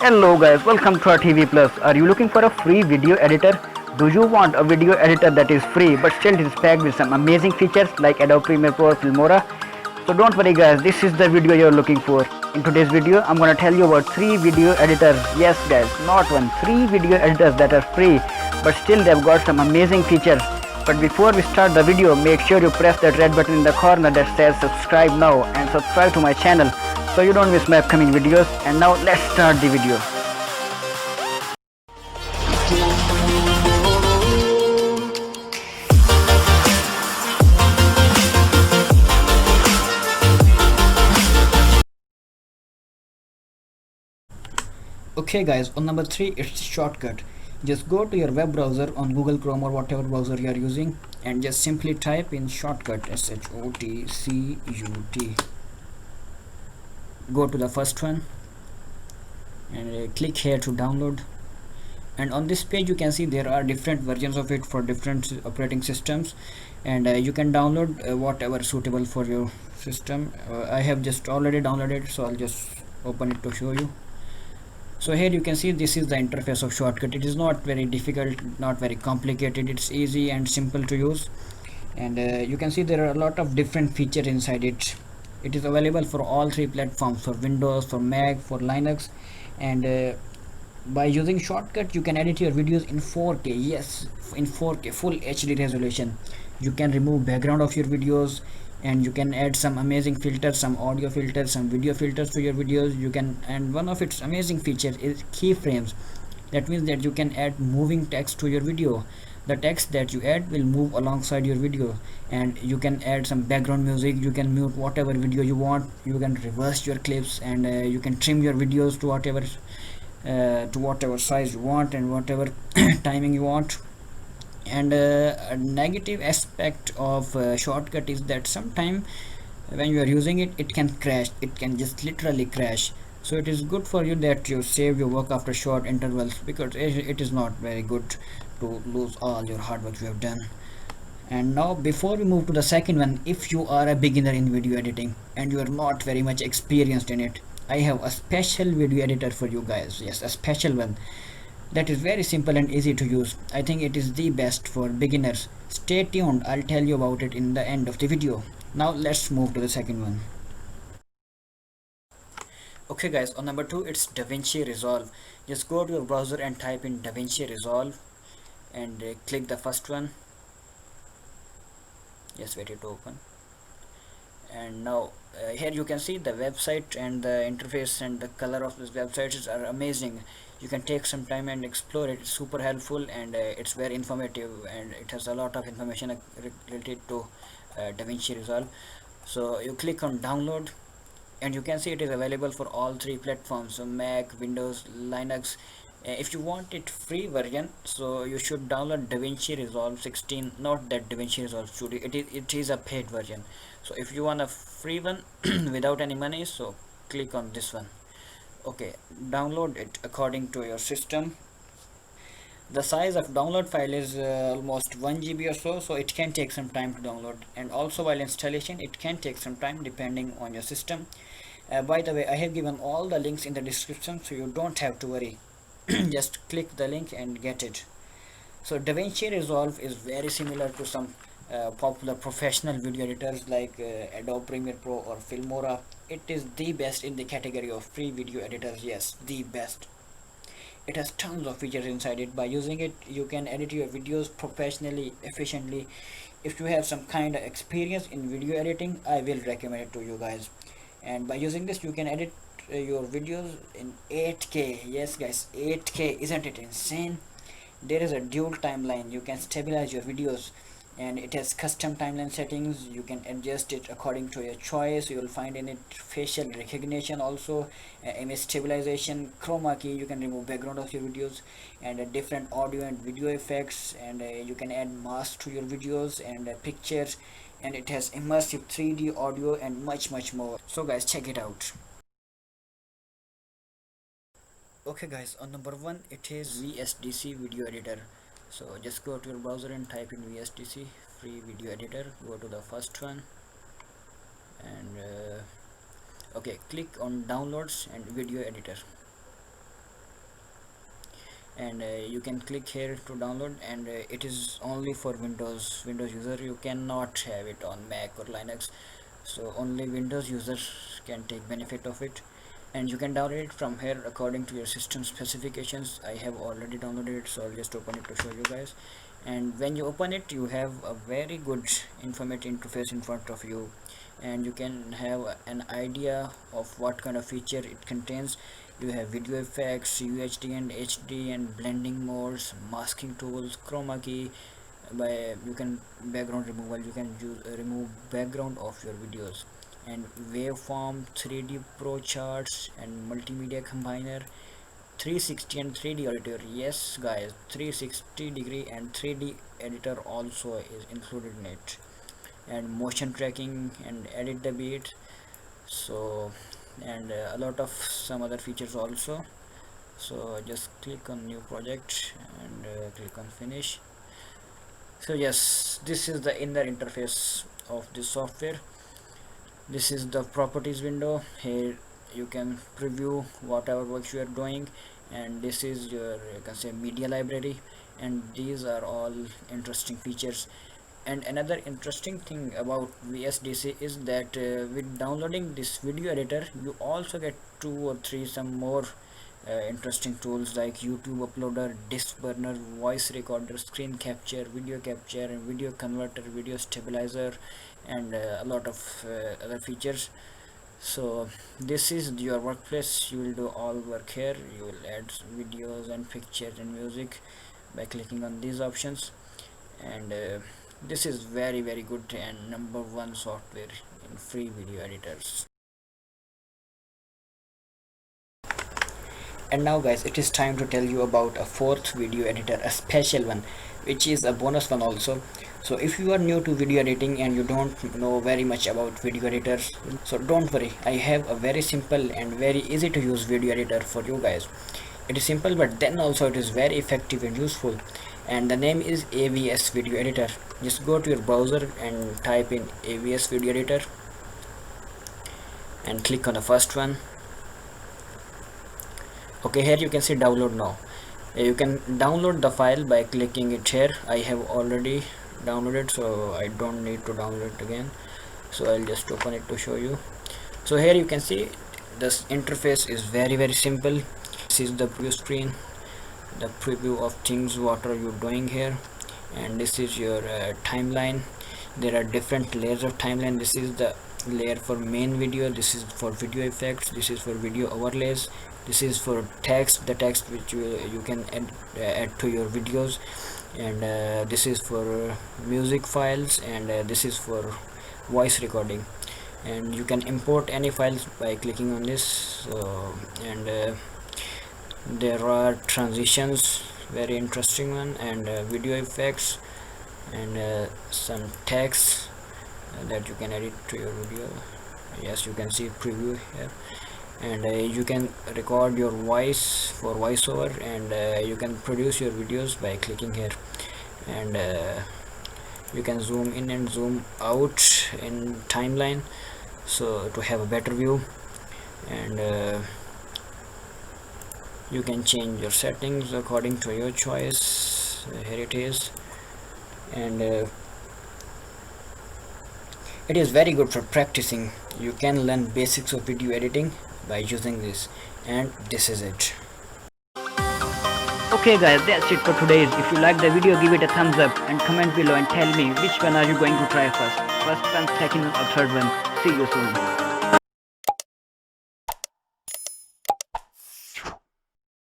Hello guys, welcome to Rtv Plus. Are you looking for a free video editor? Do you want a video editor that is free but still is packed with some amazing features like Adobe Premiere Pro or Filmora? So don't worry guys, this is the video you're looking for. In today's video, I'm gonna tell you about 3 video editors. Yes guys, not one, 3 video editors that are free but still they've got some amazing features. But before we start the video, make sure you press that red button in the corner that says subscribe now and subscribe to my channel so you don't miss my upcoming videos. And now let's start the video. Okay guys, on number 3 it's Shotcut. Just go to your web browser on Google Chrome or whatever browser you are using and just simply type in Shotcut, Shotcut. Go to the first one and click here to download. And on this page you can see there are different versions of it for different operating systems, and you can download whatever suitable for your system. I have just already downloaded, so I'll just open it to show you. So here you can see this is the interface of Shotcut. It is not very difficult, not very complicated. It's easy and simple to use, and you can see there are a lot of different features inside it. It is available for all 3 platforms, for Windows, for Mac, for Linux, and by using Shotcut you can edit your videos in 4K. Yes, in 4K full HD resolution. You can remove background of your videos, and you can add some amazing filters, some audio filters, some video filters to your videos. You can, and one of its amazing features is keyframes. That means that you can add moving text to your video. The text that you add will move alongside your video, and you can add some background music. You can mute whatever video you want. You can reverse your clips, and you can trim your videos to whatever size you want and whatever timing you want. And a negative aspect of Shotcut is that sometime when you are using it, it can crash. It can just literally crash. So it is good for you that you save your work after short intervals, because it is not very good to lose all your hard work you have done. And now before we move to the second one, if you are a beginner in video editing and you are not very much experienced in it, I have a special video editor for you guys. Yes, a special one that is very simple and easy to use. I think it is the best for beginners. Stay tuned, I'll tell you about it in the end of the video. Now let's move to the second one. Okay guys, on number 2 it's Davinci Resolve. Just go to your browser and type in Davinci Resolve and click the first one. Just wait it to open. And now here you can see the website, and the interface and the color of this website are amazing. You can take some time and explore it. It's super helpful, and it's very informative, and it has a lot of information related to Davinci Resolve. So you click on download, and you can see it is available for all 3 platforms, so Mac, Windows, Linux. If you want it free version, so you should download Davinci Resolve 16, not that Davinci Resolve Studio. It is a paid version. So if you want a free one without any money, so click on this one. Okay, download it according to your system. The size of download file is almost 1 GB or so it can take some time to download, and also while installation it can take some time depending on your system. By the way, I have given all the links in the description, so you don't have to worry. Just click the link and get it. So Davinci Resolve is very similar to some popular professional video editors like Adobe Premiere Pro or Filmora. It is the best in the category of free video editors. Yes, the best. It has tons of features inside it. By using it, you can edit your videos professionally, efficiently. If you have some kind of experience in video editing, I will recommend it to you guys. And by using this, you can edit your videos in 8K. Yes guys, 8K. Isn't it insane? There is a dual timeline. You can stabilize your videos, and it has custom timeline settings. You can adjust it according to your choice. You will find in it facial recognition, also image stabilization, chroma key. You can remove background of your videos, and different audio and video effects, and you can add masks to your videos, and pictures, and it has immersive 3D audio and much more. So guys, check it out. Okay guys, on number 1 it is VSDC video editor. So just go to your browser and type in VSDC free video editor. Go to the first one, and okay, click on downloads and video editor. and you can click here to download, and it is only for Windows user. You cannot have it on Mac or Linux, so only Windows users can take benefit of it. And you can download it from here according to your system specifications. I have already downloaded it, so I'll just open it to show you guys. And when you open it, you have a very good informative interface in front of you, and you can have an idea of what kind of feature it contains. You have video effects, UHD and HD, and blending modes, masking tools, chroma key. By you can background removal, you can use remove background of your videos, and waveform, 3D pro charts, and multimedia combiner, 360 and 3D editor. Yes guys, 360-degree and 3D editor also is included in it, and motion tracking and edit the beat. So, and a lot of some other features also. So just click on new project and click on finish. So yes, this is the inner interface of this software. This is the properties window. Here you can preview whatever work you are doing, and this is your, you can say, media library, and these are all interesting features. And another interesting thing about VSDC is that with downloading this video editor, you also get 2 or 3 some more interesting tools like YouTube uploader, disk burner, voice recorder, screen capture, and video converter, video stabilizer, and a lot of other features. So this is your workplace. You will do all work here. You will add videos and pictures and music by clicking on these options, and this is very good and number one software in free video editors. And now guys, it is time to tell you about a fourth video editor, a special one, which is a bonus one also. So if you are new to video editing and you don't know very much about video editors, so don't worry, I have a very simple and very easy to use video editor for you guys. It is simple, but then also it is very effective and useful, and the name is AVS Video Editor. Just go to your browser and type in AVS Video Editor and click on the first one. Okay, here you can see download now. You can download the file by clicking it here. I have already downloaded, so I don't need to download it again, so I'll just open it to show you. So here you can see this interface is very simple. This is the preview screen, the preview of things what are you doing here, and this is your timeline. There are different layers of timeline. This is the layer for main video, this is for video effects, this is for video overlays, this is for text, the text which you can add to your videos, and this is for music files, and this is for voice recording, and you can import any files by clicking on this. So, and there are transitions, very interesting one, and video effects, and some text that you can edit to your video. Yes, you can see preview here, and you can record your voice for voiceover, and you can produce your videos by clicking here, and you can zoom in and zoom out in timeline, so to have a better view, and you can change your settings according to your choice. Here it is, and it is very good for practicing. You can learn basics of video editing by using this, and this is it. Okay guys, that's it for today. If you like the video, give it a thumbs up and comment below and tell me which one are you going to try first one, second or third one. See you soon.